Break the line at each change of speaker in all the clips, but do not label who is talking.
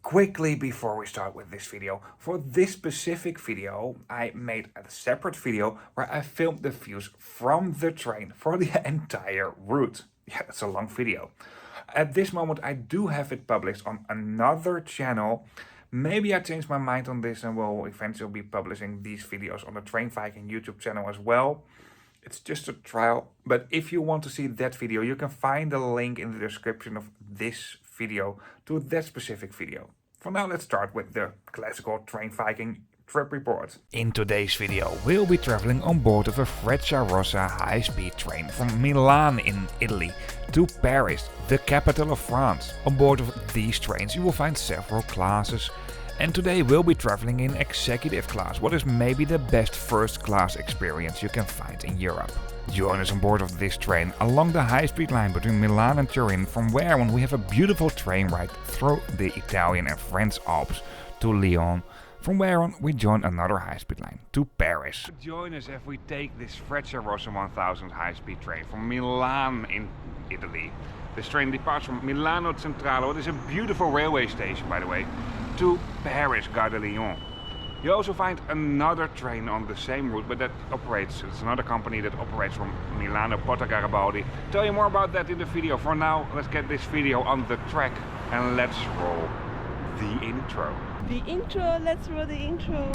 Quickly before we start with this video, for this specific video I made a separate video where I filmed the views from the train for the entire route. Yeah, it's a long video. At this moment I do have it published on another channel. Maybe I changed my mind on this and will eventually be publishing these videos on the Trainviking YouTube channel as well. It's just a trial, but if you want to see that video, you can find the link in the description of this video to that specific video. For now, let's start with the classical Trainviking trip report. In today's video, we'll be traveling on board of a Frecciarossa high-speed train from Milan in Italy to Paris, the capital of France. On board of these trains you will find several classes, and today we'll be traveling in executive class, what is maybe the best first class experience you can find in Europe. Join us on board of this train along the high-speed line between Milan and Turin, from where on we have a beautiful train ride through the Italian and French Alps to Lyon, from where on we join another high-speed line to Paris. Join us if we take this Frecciarossa 1000 high-speed train from Milan in Italy. This train departs from Milano Centrale, what is a beautiful railway station by the way, to Paris Gare de Lyon. You also find another train on the same route, but that operates, it's another company that operates from Milano Garibaldi. Tell you more about that in the video. For now, let's get this video on the track and let's roll the intro.
The intro, let's roll the intro.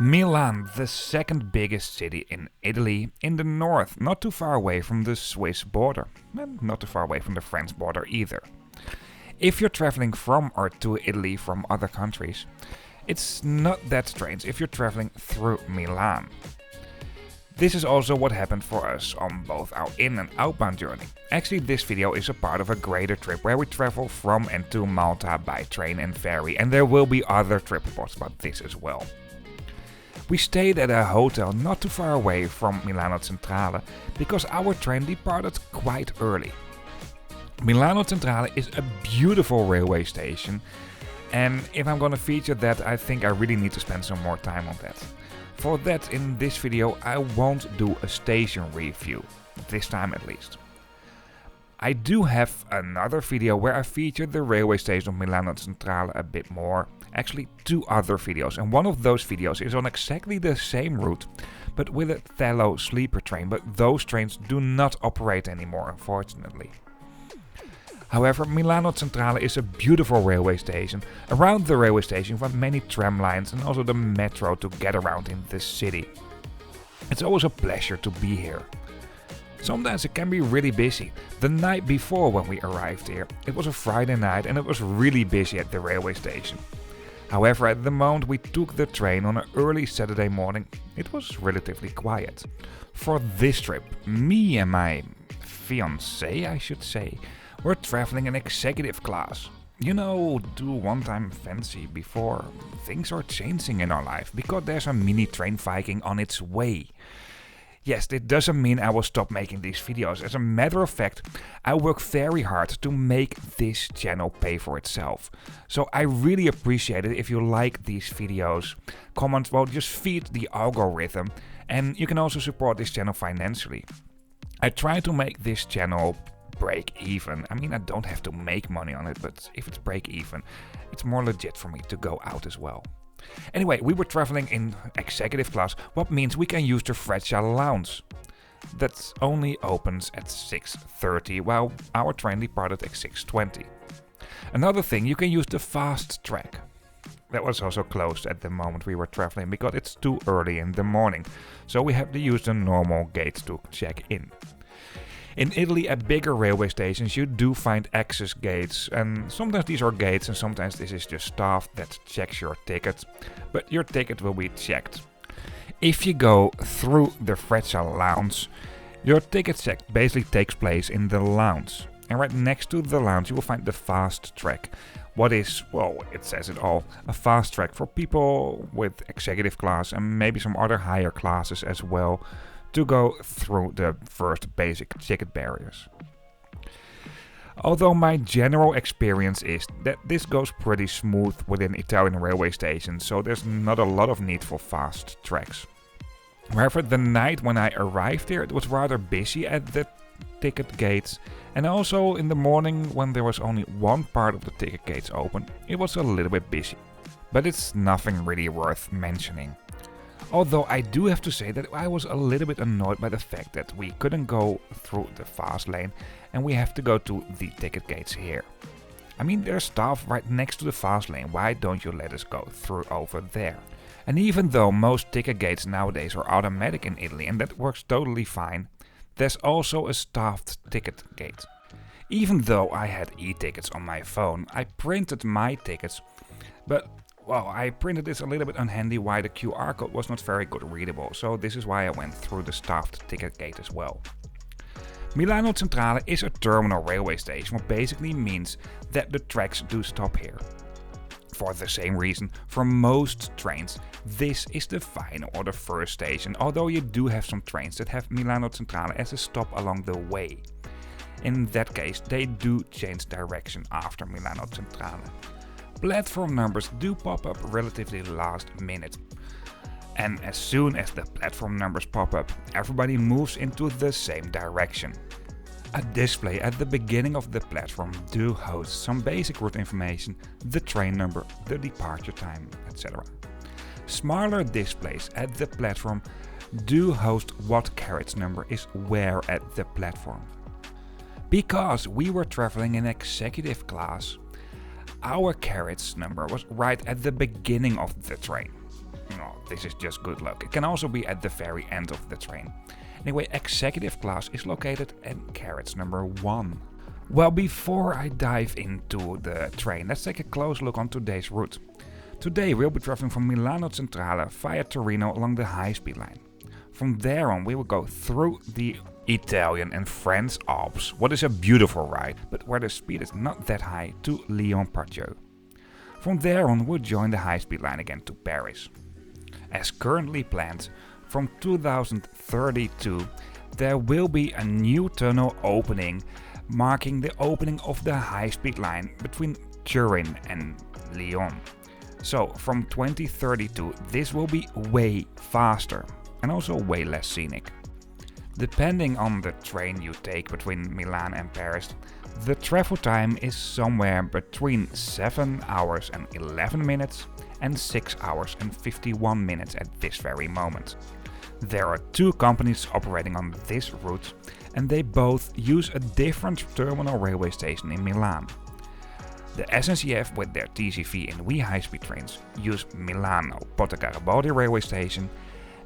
Milan, the second biggest city in Italy, in the north, not too far away from the Swiss border, and not too far away from the French border either. If you're traveling from or to Italy from other countries, it's not that strange if you're traveling through Milan. This is also what happened for us on both our in- and outbound journey. Actually, this video is a part of a greater trip where we travel from and to Malta by train and ferry, and there will be other trip reports about this as well. We stayed at a hotel not too far away from Milano Centrale because our train departed quite early. Milano Centrale is a beautiful railway station, and if I'm gonna feature that, I think I really need to spend some more time on that. For that, in this video I won't do a station review, this time at least. I do have another video where I feature the railway station of Milano Centrale a bit more. Actually, two other videos, and one of those videos is on exactly the same route, but with a Thello sleeper train, but those trains do not operate anymore, unfortunately. However, Milano Centrale is a beautiful railway station. Around the railway station you find many tram lines and also the metro to get around in the city. It's always a pleasure to be here. Sometimes it can be really busy. The night before when we arrived here, it was a Friday night and it was really busy at the railway station. However, at the moment we took the train on an early Saturday morning, it was relatively quiet. For this trip, me and my fiancée, I should say, were traveling in executive class. You know, do one-time fancy before things are changing in our life, because there's a mini Trainviking on its way. Yes, it doesn't mean I will stop making these videos. As a matter of fact, I work very hard to make this channel pay for itself. So I really appreciate it if you like these videos. Comment, well, just feed the algorithm. And you can also support this channel financially. I try to make this channel break even. I mean, I don't have to make money on it, but if it's break even, it's more legit for me to go out as well. Anyway, we were traveling in executive class, what means we can use the Freccia lounge. That only opens at 6:30, while our train departed at 6:20. Another thing, you can use the fast track. That was also closed at the moment we were traveling because it's too early in the morning, so we have to use the normal gates to check in. In Italy, at bigger railway stations, you do find access gates, and sometimes these are gates and sometimes this is just staff that checks your ticket, but your ticket will be checked. If you go through the Freccia lounge, your ticket check basically takes place in the lounge, and right next to the lounge you will find the fast track. What is, well, it says it all, a fast track for people with executive class and maybe some other higher classes as well, to go through the first basic ticket barriers. Although my general experience is that this goes pretty smooth within Italian railway stations, so there's not a lot of need for fast tracks. However, the night when I arrived here, it was rather busy at the ticket gates, and also in the morning when there was only one part of the ticket gates open, it was a little bit busy. But it's nothing really worth mentioning. Although I do have to say that I was a little bit annoyed by the fact that we couldn't go through the fast lane and we have to go to the ticket gates here. I mean, there's staff right next to the fast lane, why don't you let us go through over there? And even though most ticket gates nowadays are automatic in Italy and that works totally fine, there's also a staffed ticket gate. Even though I had e-tickets on my phone, I printed my tickets, but well, I printed this a little bit unhandy why the QR code was not very good readable, so this is why I went through the staffed ticket gate as well. Milano Centrale is a terminal railway station, what basically means that the tracks do stop here. For the same reason, for most trains, this is the final or the first station, although you do have some trains that have Milano Centrale as a stop along the way. In that case, they do change direction after Milano Centrale. Platform numbers do pop up relatively last minute. And as soon as the platform numbers pop up, everybody moves into the same direction. A display at the beginning of the platform do host some basic route information, the train number, the departure time, etc. Smaller displays at the platform do host what carriage number is where at the platform. Because we were traveling in executive class, our carriage number was right at the beginning of the train. No, this is just good luck. It can also be at the very end of the train. Anyway, executive class is located at carriage number 1. Well, before I dive into the train, let's take a close look on today's route. Today we'll be traveling from Milano Centrale via Torino along the high-speed line. From there on we will go through the Italian and French Alps, what is a beautiful ride, but where the speed is not that high, to Lyon. From there on we'll join the high-speed line again to Paris. As currently planned, from 2032 there will be a new tunnel opening, marking the opening of the high-speed line between Turin and Lyon. So from 2032 this will be way faster and also way less scenic. Depending on the train you take between Milan and Paris, the travel time is somewhere between 7 hours and 11 minutes and 6 hours and 51 minutes at this very moment. There are two companies operating on this route and they both use a different terminal railway station in Milan. The SNCF with their TGV and WE high-speed trains use Milano Garibaldi railway station,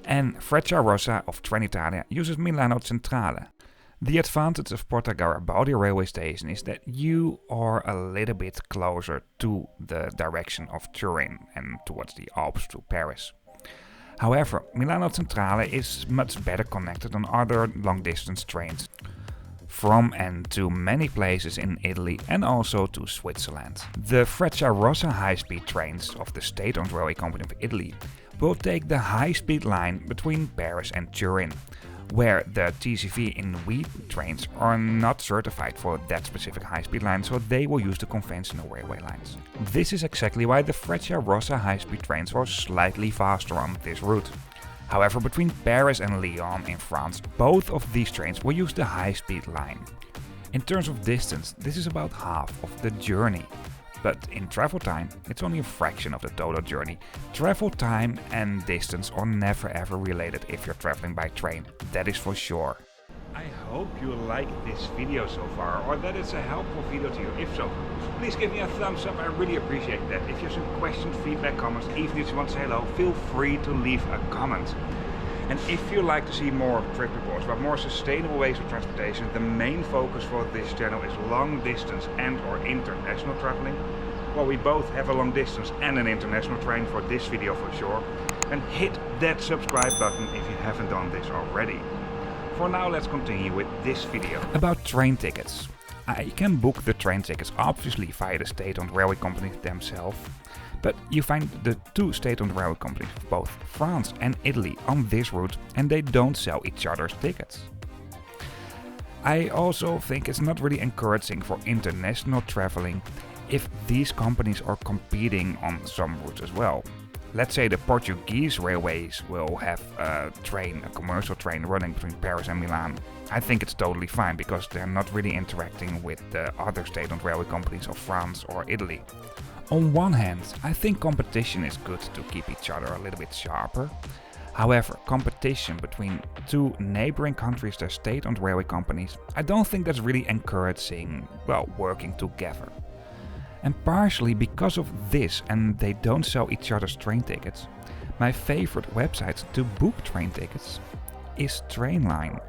and Frecciarossa of Trenitalia uses Milano Centrale. The advantage of Garibaldi railway station is that you are a little bit closer to the direction of Turin and towards the Alps to Paris. However, Milano Centrale is much better connected on other long-distance trains from and to many places in Italy and also to Switzerland. The Frecciarossa high-speed trains of the state-owned railway company of Italy will take the high-speed line between Paris and Turin, where the TGV and WE trains are not certified for that specific high-speed line, so they will use the conventional railway lines. This is exactly why the Frecciarossa high-speed trains were slightly faster on this route. However, between Paris and Lyon in France, both of these trains will use the high-speed line. In terms of distance, this is about half of the journey. But in travel time, it's only a fraction of the total journey. Travel time and distance are never ever related if you're traveling by train, that is for sure. I hope you like this video so far, or that it's a helpful video to you. If so, please give me a thumbs up, I really appreciate that. If you have some questions, feedback, comments, even if you want to say hello, feel free to leave a comment. And if you like to see more trip reports about more sustainable ways of transportation, the main focus for this channel is long distance and or international traveling. Well, we both have a long distance and an international train for this video for sure. And hit that subscribe button if you haven't done this already. For now, let's continue with this video. About train tickets. You can book the train tickets obviously via the state-owned railway companies themselves. But you find the two state-owned railway companies of both France and Italy on this route and they don't sell each other's tickets. I also think it's not really encouraging for international traveling if these companies are competing on some routes as well. Let's say the Portuguese railways will have a commercial train running between Paris and Milan. I think it's totally fine because they're not really interacting with the other state-owned railway companies of France or Italy. On one hand, I think competition is good to keep each other a little bit sharper. However, competition between two neighboring countries, their state-owned railway companies, I don't think that's really encouraging, well, working together. And partially because of this, and they don't sell each other's train tickets, my favorite website to book train tickets is Trainline.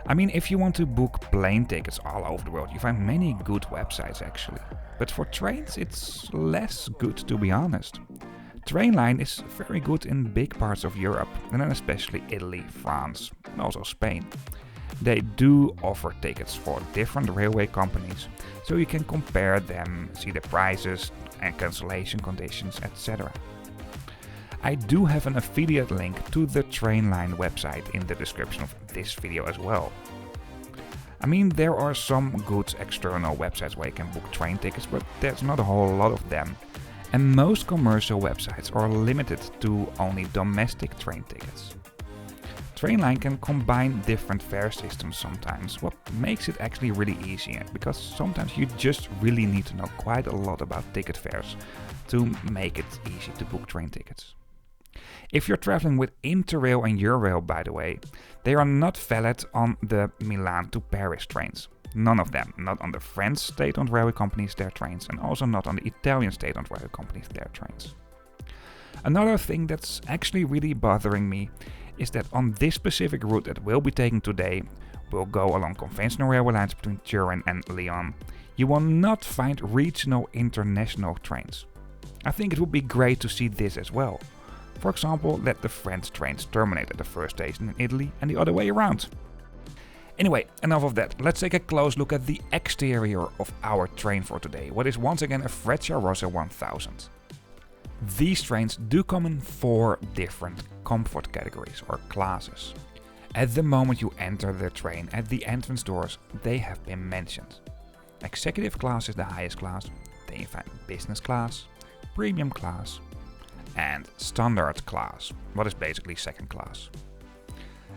I mean, if you want to book plane tickets all over the world, you find many good websites actually. But for trains, it's less good, to be honest. Trainline is very good in big parts of Europe, and then especially Italy, France, and also Spain. They do offer tickets for different railway companies, so you can compare them, see the prices and cancellation conditions, etc. I do have an affiliate link to the Trainline website in the description of this video as well. I mean, there are some good external websites where you can book train tickets, but there's not a whole lot of them. And most commercial websites are limited to only domestic train tickets. Trainline can combine different fare systems sometimes, what makes it actually really easy, because sometimes you just really need to know quite a lot about ticket fares to make it easy to book train tickets. If you're traveling with Interrail and Eurail, by the way, they are not valid on the Milan to Paris trains. None of them, not on the French state-owned railway companies, their trains, and also not on the Italian state-owned railway companies, their trains. Another thing that's actually really bothering me is that on this specific route that we'll be taking today, we'll go along conventional railway lines between Turin and Lyon. You will not find regional international trains. I think it would be great to see this as well. For example, let the French trains terminate at the first station in Italy and the other way around. Anyway, enough of that. Let's take a close look at the exterior of our train for today, what is once again a Frecciarossa 1000. These trains do come in 4 different comfort categories or classes. At the moment you enter the train at the entrance doors, they have been mentioned. Executive class is the highest class, then you find business class, premium class, and standard class, what is basically second class.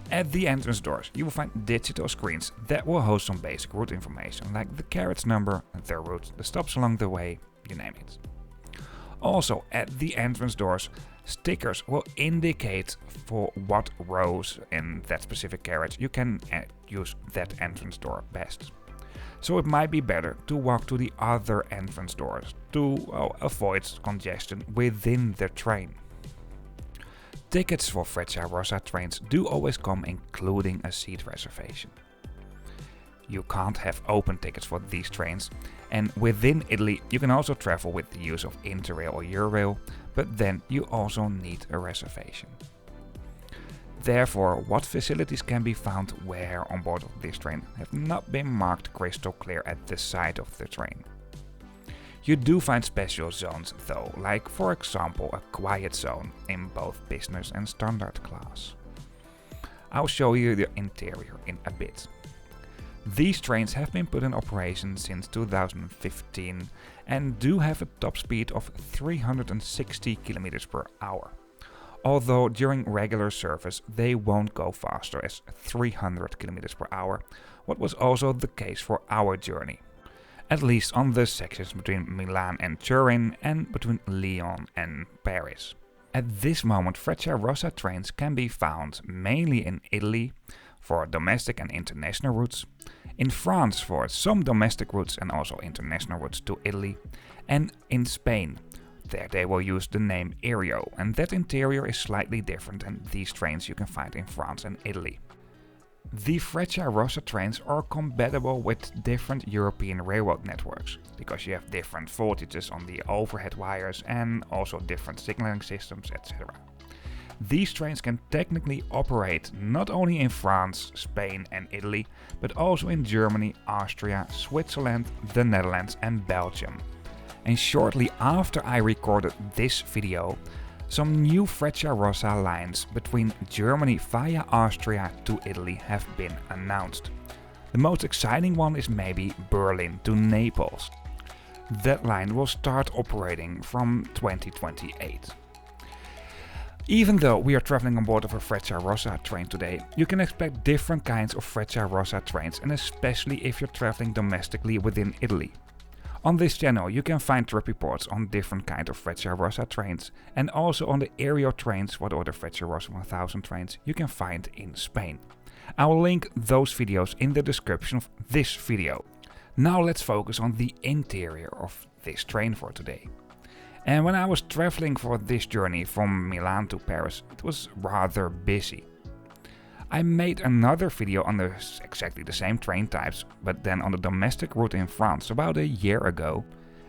At the entrance doors you will find digital screens that will host some basic route information like the carriage number, the route, the stops along the way, you name it. Also at the entrance doors, stickers will indicate for what rows in that specific carriage you can use that entrance door best. So it might be better to walk to the other entrance doors to avoid congestion within the train. Tickets for Frecciarossa trains do always come including a seat reservation. You can't have open tickets for these trains, and within Italy you can also travel with the use of Interrail or Eurail, but then you also need a reservation. Therefore, what facilities can be found where on board of this train have not been marked crystal clear at the side of the train. You do find special zones though, like for example a quiet zone in both business and standard class. I'll show you the interior in a bit. These trains have been put in operation since 2015 and do have a top speed of 360 km per hour. Although during regular service they won't go faster as 300 km per hour, what was also the case for our journey. At least on the sections between Milan and Turin and between Lyon and Paris. At this moment Frecciarossa trains can be found mainly in Italy for domestic and international routes, in France for some domestic routes and also international routes to Italy, and in Spain. There they will use the name Aereo, and that interior is slightly different than these trains you can find in France and Italy. The Frecciarossa trains are compatible with different European railroad networks, because you have different voltages on the overhead wires and also different signaling systems, etc. These trains can technically operate not only in France, Spain and Italy, but also in Germany, Austria, Switzerland, the Netherlands and Belgium. And shortly after I recorded this video, some new Frecciarossa lines between Germany via Austria to Italy have been announced. The most exciting one is maybe Berlin to Naples. That line will start operating from 2028. Even though we are traveling on board of a Frecciarossa train today, you can expect different kinds of Frecciarossa trains, and especially if you're traveling domestically within Italy. On this channel you can find trip reports on different kinds of Frecciarossa trains, and also on the Aereo trains, what are the Frecciarossa 1000 trains you can find in Spain. I will link those videos in the description of this video. Now let's focus on the interior of this train for today. And when I was traveling for this journey from Milan to Paris, it was rather busy. I made another video on exactly the same train types, but then on the domestic route in France about a year ago,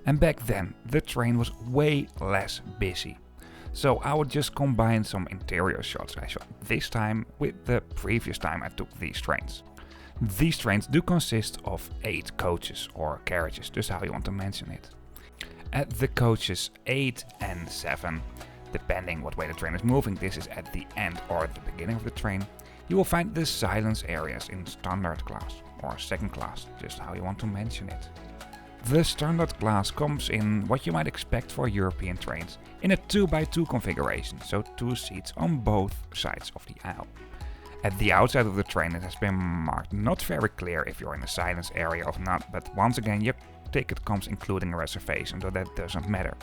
and back then the train was way less busy. So I would just combine some interior shots I shot this time with the previous time I took these trains. These trains do consist of 8 coaches or carriages, just how you want to mention it. At the coaches 8 and 7, depending what way the train is moving, this is at the end or at the beginning of the train, you will find the silence areas in standard class or second class, just how you want to mention it. The standard class comes in what you might expect for European trains, in a 2x2 configuration, so 2 seats on both sides of the aisle. At the outside of the train it has been marked not very clear if you're in a silence area or not, but once again your ticket comes including a reservation, so that doesn't matter.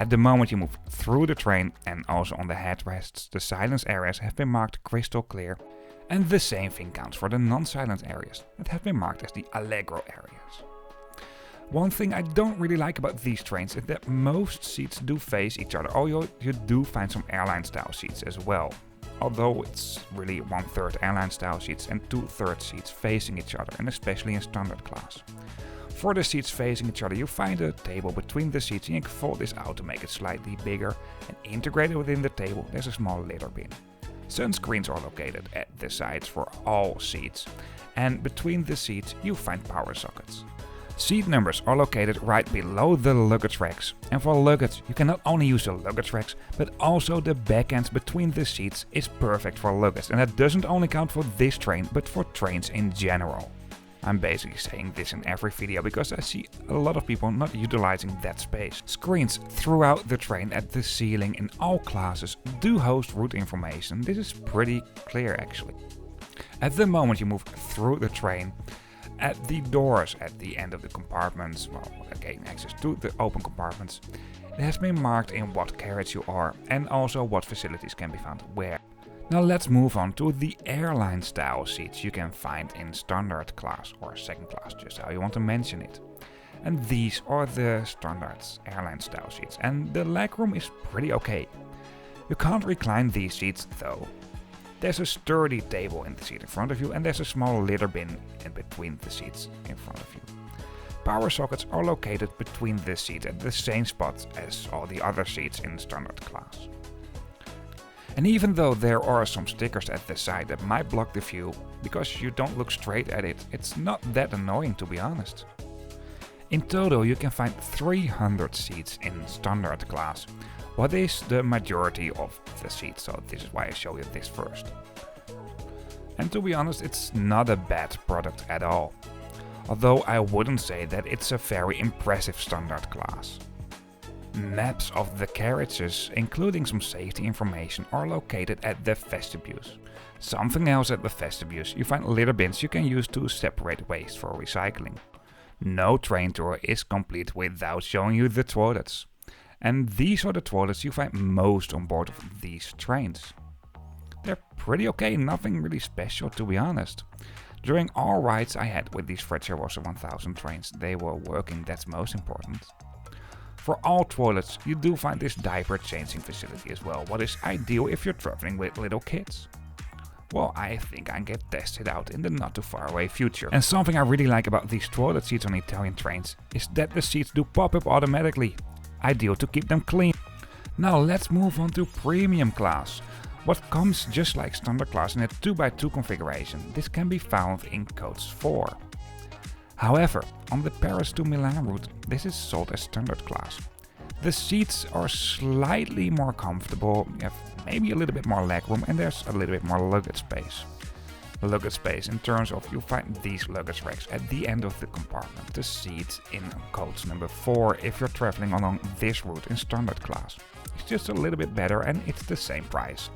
At the moment you move through the train and also on the headrests, the silence areas have been marked crystal clear, and the same thing counts for the non-silence areas that have been marked as the Allegro areas. One thing I don't really like about these trains is that most seats do face each other, although you do find some airline style seats as well. Although it's really 1/3 airline style seats and 2/3 seats facing each other, and especially in standard class. For the seats facing each other you find a table between the seats and you can fold this out to make it slightly bigger, and integrated within the table there's a small litter bin. Sunscreens are located at the sides for all seats, and between the seats you find power sockets. Seat numbers are located right below the luggage racks, and for luggage you can not only use the luggage racks, but also the backends between the seats is perfect for luggage, and that doesn't only count for this train but for trains in general. I'm basically saying this in every video because I see a lot of people not utilizing that space. Screens throughout the train at the ceiling in all classes do host route information. This is pretty clear actually. At the moment you move through the train, at the doors at the end of the compartments, well, again access to the open compartments, it has been marked in what carriage you are and also what facilities can be found where. Now let's move on to the airline style seats you can find in standard class or second class, just how you want to mention it. And these are the standard airline style seats, and the legroom is pretty okay. You can't recline these seats though. There's a sturdy table in the seat in front of you, and there's a small litter bin in between the seats in front of you. Power sockets are located between the seats at the same spot as all the other seats in standard class. And even though there are some stickers at the side that might block the view because you don't look straight at it, it's not that annoying to be honest. In total you can find 300 seats in standard class, what is the majority of the seats, so this is why I show you this first. And to be honest, it's not a bad product at all, although I wouldn't say that it's a very impressive standard class. Maps of the carriages, including some safety information, are located at the vestibules. Something else at the vestibules, you find litter bins you can use to separate waste for recycling. No train tour is complete without showing you the toilets. And these are the toilets you find most on board of these trains. They're pretty okay, nothing really special to be honest. During all rides I had with these Frecciarossa 1000 trains, they were working, that's most important. For all toilets you do find this diaper changing facility as well, what is ideal if you're traveling with little kids. Well, I think I can get tested out in the not too far away future. And something I really like about these toilet seats on Italian trains is that the seats do pop up automatically. Ideal to keep them clean. Now let's move on to premium class. What comes just like standard class in a 2x2 configuration. This can be found in coach 4. However, on the Paris to Milan route, this is sold as standard class. The seats are slightly more comfortable, you have maybe a little bit more legroom and there's a little bit more luggage space. luggage space in terms of you'll find these luggage racks at the end of the compartment. The seats in coach number 4 if you're traveling along this route in standard class. It's just a little bit better and it's the same price.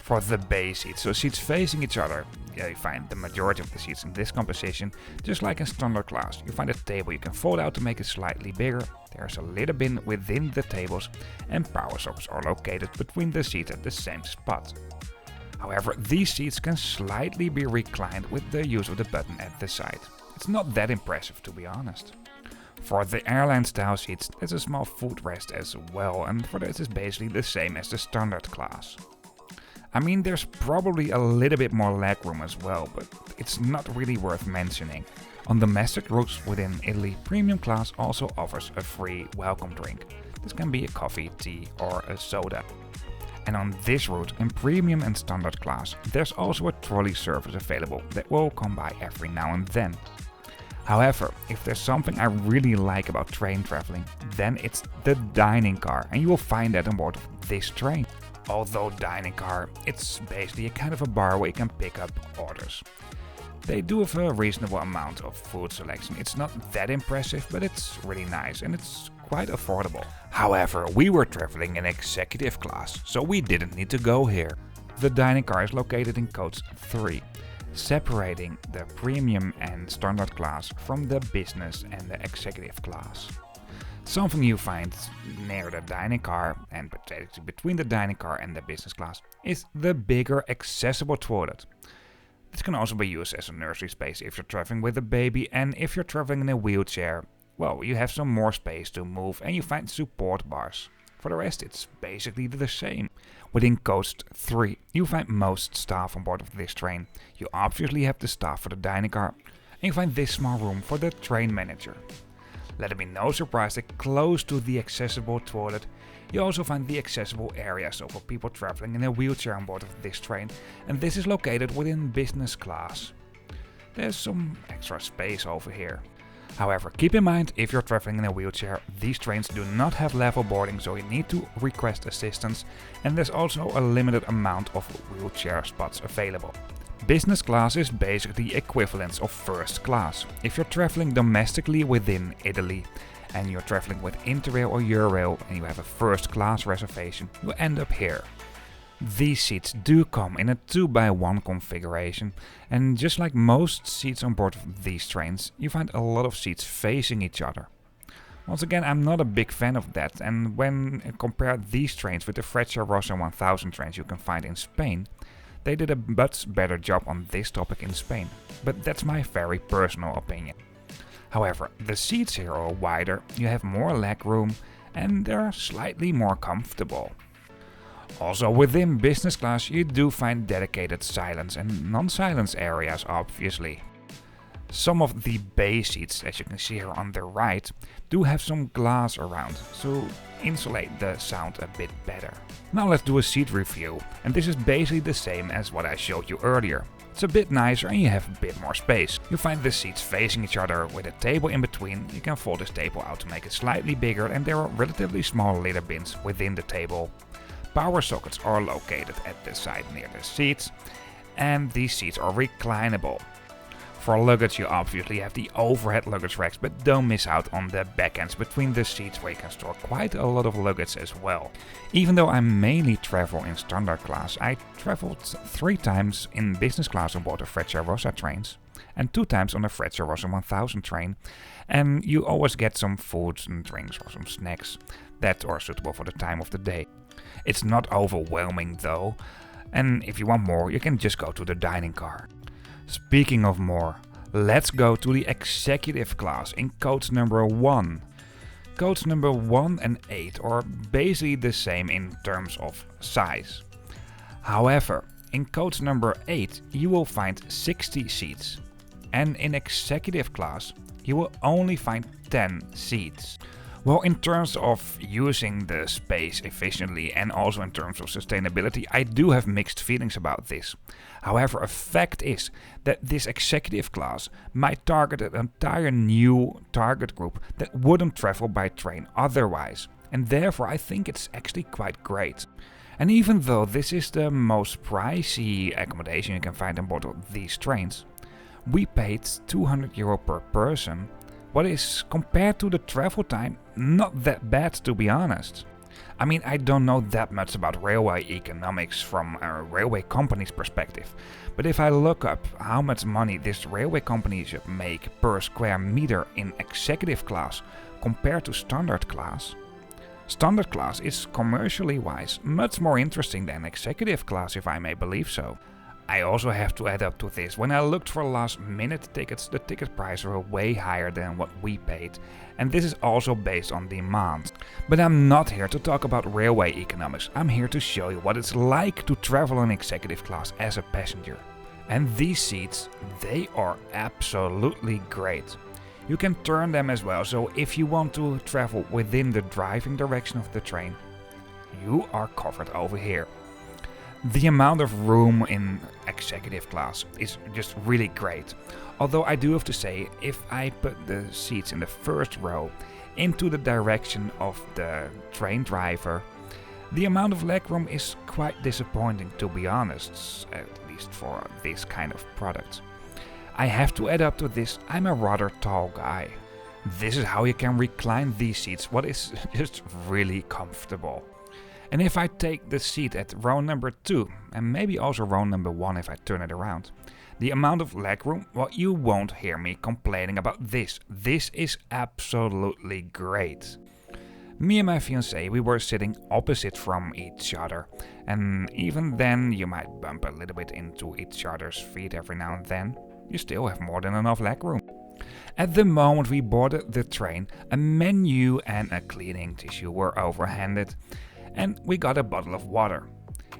For the bay seats, so seats facing each other, you find the majority of the seats in this composition, just like in standard class. You find a table you can fold out to make it slightly bigger. There's a little bin within the tables and power sockets are located between the seats at the same spot. However, these seats can slightly be reclined with the use of the button at the side. It's not that impressive, to be honest. For the airline style seats, there's a small footrest as well, and for this is basically the same as the standard class. I mean, there's probably a little bit more legroom as well, but it's not really worth mentioning. On domestic routes within Italy, premium class also offers a free welcome drink. This can be a coffee, tea or a soda. And on this route, in premium and standard class, there's also a trolley service available that will come by every now and then. However, if there's something I really like about train traveling, then it's the dining car, and you will find that on board of this train. Although dining car, it's basically a kind of a bar where you can pick up orders. They do have a reasonable amount of food selection. It's not that impressive, but it's really nice and it's quite affordable. However, we were traveling in executive class, so we didn't need to go here. The dining car is located in coach 3, separating the premium and standard class from the business and the executive class. Something you find near the dining car and between the dining car and the business class is the bigger accessible toilet. This can also be used as a nursery space if you're traveling with a baby, and if you're traveling in a wheelchair, well, you have some more space to move and you find support bars. For the rest, it's basically the same. Within coach 3, you find most staff on board of this train. You obviously have the staff for the dining car, and you find this small room for the train manager. Let it be no surprise that close to the accessible toilet, you also find the accessible area, so for people traveling in a wheelchair on board of this train, and this is located within business class. There's some extra space over here. However, keep in mind, if you're traveling in a wheelchair, these trains do not have level boarding, so you need to request assistance, and there's also a limited amount of wheelchair spots available. Business class is basically equivalent of first class. If you're traveling domestically within Italy and you're traveling with Interrail or Eurail and you have a first class reservation, you end up here. These seats do come in a 2x1 configuration, and just like most seats on board of these trains, you find a lot of seats facing each other. Once again, I'm not a big fan of that, and when I compare these trains with the Frecciarossa 1000 trains you can find in Spain, they did a much better job on this topic in Spain, but that's my very personal opinion. However, the seats here are wider, you have more leg room, and they're slightly more comfortable. Also within business class you do find dedicated silence and non-silence areas, obviously. Some of the bay seats, as you can see here on the right, do have some glass around, so insulate the sound a bit better. Now let's do a seat review, and this is basically the same as what I showed you earlier. It's a bit nicer and you have a bit more space. You find the seats facing each other with a table in between. You can fold this table out to make it slightly bigger, and there are relatively small litter bins within the table. Power sockets are located at the side near the seats, and these seats are reclinable. For luggage you obviously have the overhead luggage racks, but don't miss out on the backends between the seats where you can store quite a lot of luggage as well. Even though I mainly travel in standard class, I traveled 3 times in business class on board the Frecciarossa trains and 2 times on the Frecciarossa 1000 train, and you always get some food and drinks or some snacks that are suitable for the time of the day. It's not overwhelming though, and if you want more you can just go to the dining car. Speaking of more, let's go to the executive class in coach number 1. Coach number 1 and 8 are basically the same in terms of size. However, in coach number 8 you will find 60 seats, and in executive class you will only find 10 seats. Well, in terms of using the space efficiently and also in terms of sustainability, I do have mixed feelings about this. However, a fact is that this executive class might target an entire new target group that wouldn't travel by train otherwise, and therefore I think it's actually quite great. And even though this is the most pricey accommodation you can find on board of these trains, we paid €200 per person, what is, compared to the travel time, not that bad, to be honest. I mean, I don't know that much about railway economics from a railway company's perspective, but if I look up how much money this railway company should make per square meter in executive class compared to standard class is commercially wise much more interesting than executive class, if I may believe so. I also have to add up to this, when I looked for last minute tickets, the ticket prices were way higher than what we paid, and this is also based on demand. But I'm not here to talk about railway economics, I'm here to show you what it's like to travel in executive class as a passenger. And these seats, they are absolutely great. You can turn them as well, so if you want to travel within the driving direction of the train, you are covered over here. The amount of room in executive class is just really great. Although I do have to say, if I put the seats in the first row into the direction of the train driver, the amount of legroom is quite disappointing, to be honest, at least for this kind of product. I have to add up to this, I'm a rather tall guy. This is how you can recline these seats, what is just really comfortable. And if I take the seat at row number 2, and maybe also row number 1 if I turn it around, the amount of legroom, well, you won't hear me complaining about this. This is absolutely great. Me and my fiancée, we were sitting opposite from each other, and even then you might bump a little bit into each other's feet every now and then. You still have more than enough legroom. At the moment we boarded the train, a menu and a cleaning tissue were overhanded, and we got a bottle of water.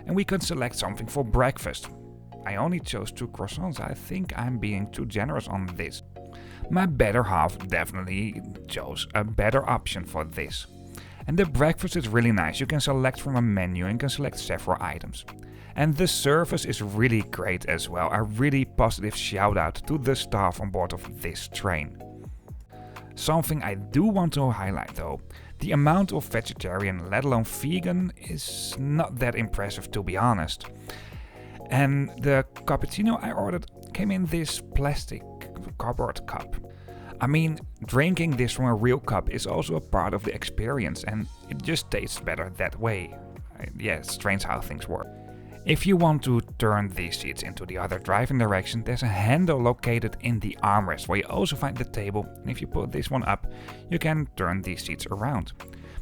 And we could select something for breakfast. I only chose 2 croissants, I think I'm being too generous on this. My better half definitely chose a better option for this. And the breakfast is really nice, you can select from a menu and can select several items. And the service is really great as well, a really positive shout out to the staff on board of this train. Something I do want to highlight though, the amount of vegetarian, let alone vegan, is not that impressive, to be honest. And the cappuccino I ordered came in this plastic cardboard cup. I mean, drinking this from a real cup is also a part of the experience, and it just tastes better that way. Yeah, it's strange how things work. If you want to turn these seats into the other driving direction, there's a handle located in the armrest where you also find the table, and if you put this one up, you can turn these seats around.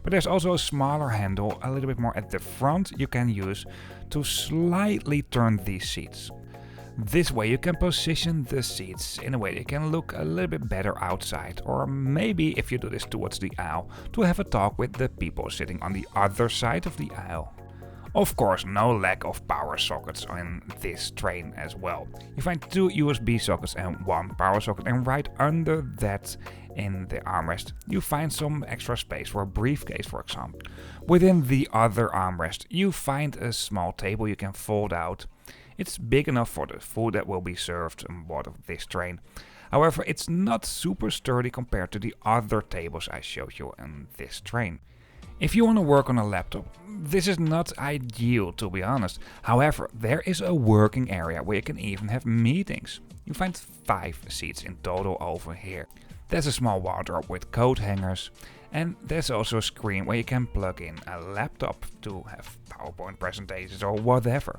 But there's also a smaller handle, a little bit more at the front, you can use to slightly turn these seats. This way you can position the seats in a way they can look a little bit better outside, or maybe if you do this towards the aisle, to have a talk with the people sitting on the other side of the aisle. Of course, no lack of power sockets in this train as well. You find 2 USB sockets and 1 power socket, and right under that in the armrest you find some extra space for a briefcase, for example. Within the other armrest you find a small table you can fold out. It's big enough for the food that will be served on board of this train. However, it's not super sturdy compared to the other tables I showed you in this train. If you want to work on a laptop, this is not ideal, to be honest. However, there is a working area where you can even have meetings. You find 5 seats in total over here. There's a small wardrobe with coat hangers, and there's also a screen where you can plug in a laptop to have PowerPoint presentations or whatever.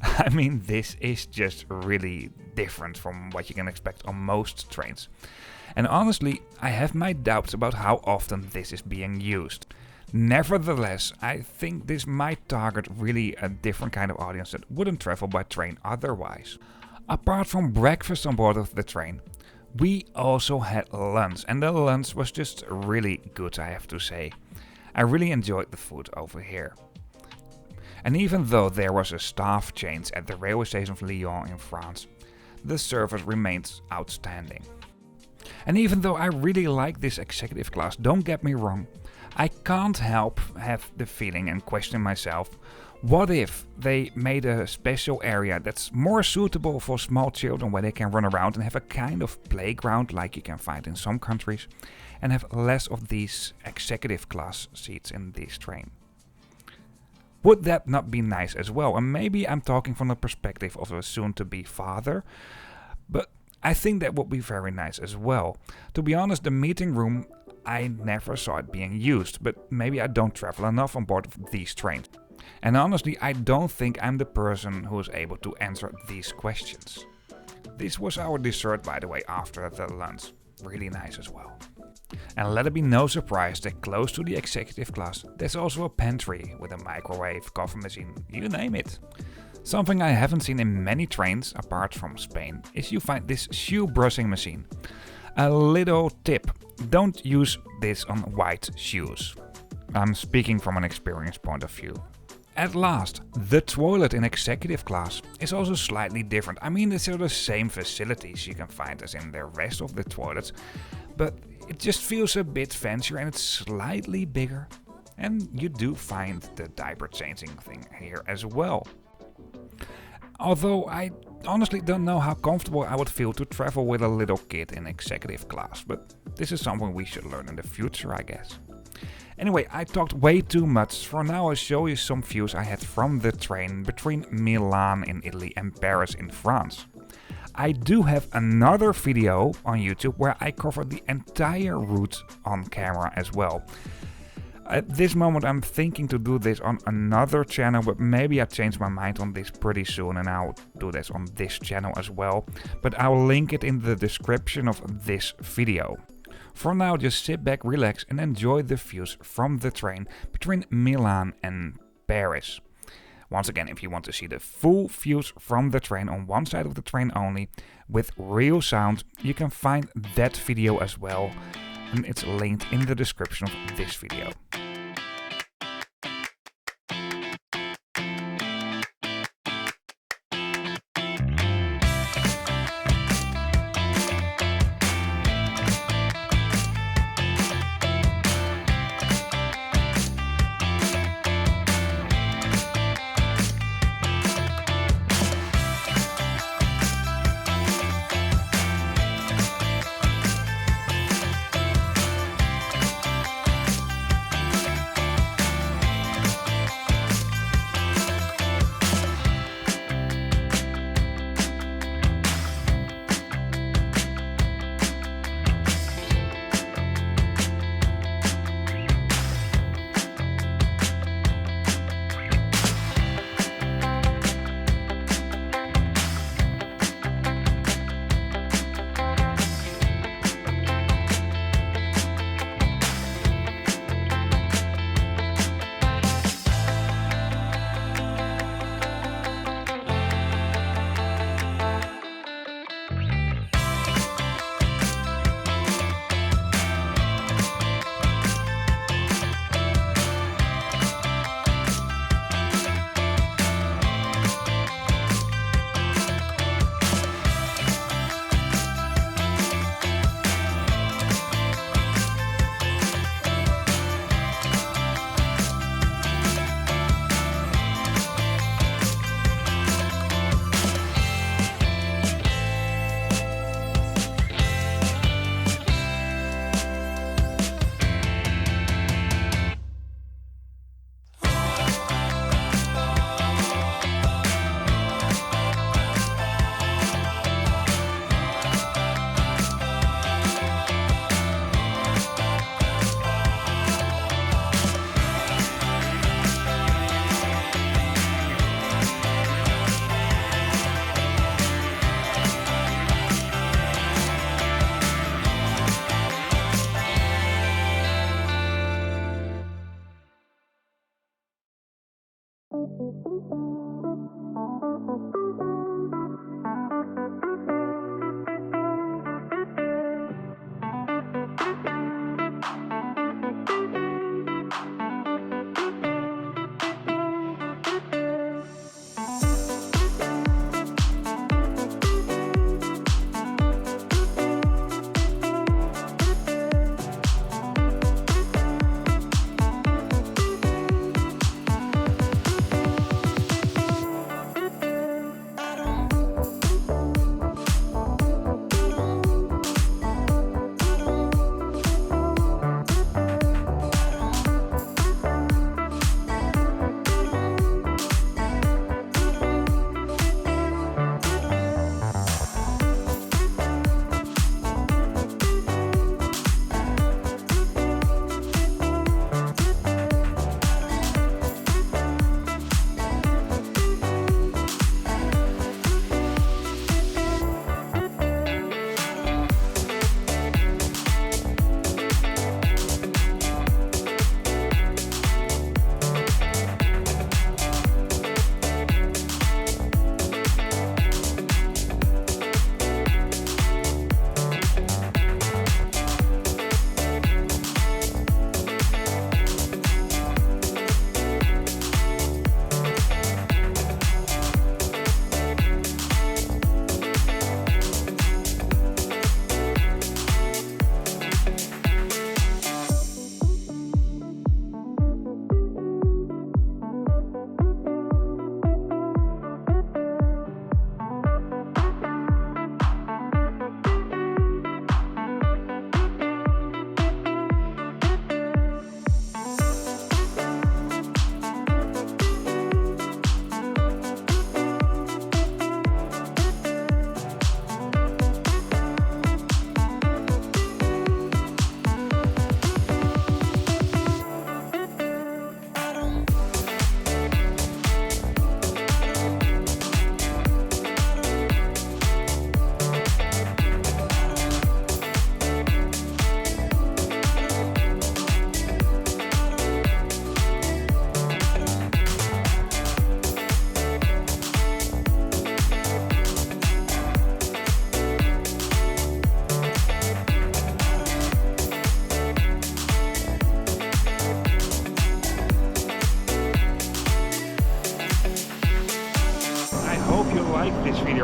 I mean, this is just really different from what you can expect on most trains. And honestly, I have my doubts about how often this is being used. Nevertheless, I think this might target really a different kind of audience that wouldn't travel by train otherwise. Apart from breakfast on board of the train, we also had lunch, and the lunch was just really good, I have to say. I really enjoyed the food over here. And even though there was a staff change at the railway station of Lyon in France, the service remains outstanding. And even though I really like this executive class, don't get me wrong, I can't help have the feeling and question myself, what if they made a special area that's more suitable for small children where they can run around and have a kind of playground like you can find in some countries, and have less of these executive class seats in this train? Would that not be nice as well? And maybe I'm talking from the perspective of a soon-to-be father, but I think that would be very nice as well. To be honest, the meeting room, I never saw it being used, but maybe I don't travel enough on board of these trains. And honestly, I don't think I'm the person who is able to answer these questions. This was our dessert, by the way, after the lunch. Really nice as well. And let it be no surprise that close to the executive class, there's also a pantry with a microwave, coffee machine, you name it. Something I haven't seen in many trains, apart from Spain, is you find this shoe brushing machine. A little tip, don't use this on white shoes. I'm speaking from an experience point of view. At last, the toilet in executive class is also slightly different. I mean, it's the same facilities you can find as in the rest of the toilets, but it just feels a bit fancier and it's slightly bigger. And you do find the diaper changing thing here as well. Although I honestly don't know how comfortable I would feel to travel with a little kid in executive class, but this is something we should learn in the future, I guess. Anyway, I talked way too much. For now I'll show you some views I had from the train between Milan in Italy and Paris in France. I do have another video on YouTube where I cover the entire route on camera as well. At this moment I'm thinking to do this on another channel, but maybe I change my mind on this pretty soon and I'll do this on this channel as well. But I'll link it in the description of this video. For now, just sit back, relax and enjoy the views from the train between Milan and Paris. Once again, if you want to see the full views from the train on one side of the train only, with real sound, you can find that video as well, and it's linked in the description of this video.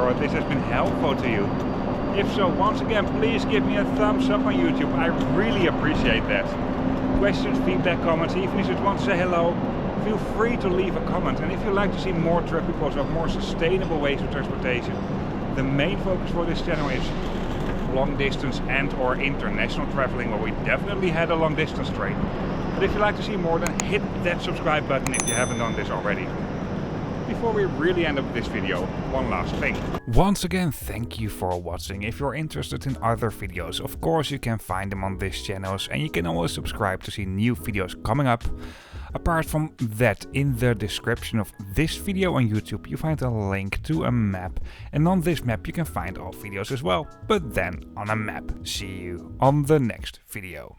or this has been helpful to you. If so, once again, please give me a thumbs up on YouTube. I really appreciate that. Questions, feedback, comments, even if you just want to say hello, feel free to leave a comment. And if you'd like to see more trip reports of more sustainable ways of transportation, the main focus for this channel is long distance and or international traveling, where we definitely had a long distance train. But if you'd like to see more, then hit that subscribe button if you haven't done this already. Before we really end up this video, one last thing. Once again, thank you for watching. If you're interested in other videos, of course you can find them on this channel, and you can always subscribe to see new videos coming up. Apart from that, in the description of this video on YouTube you find a link to a map, and on this map you can find all videos as well, but then on a map. See you on the next video.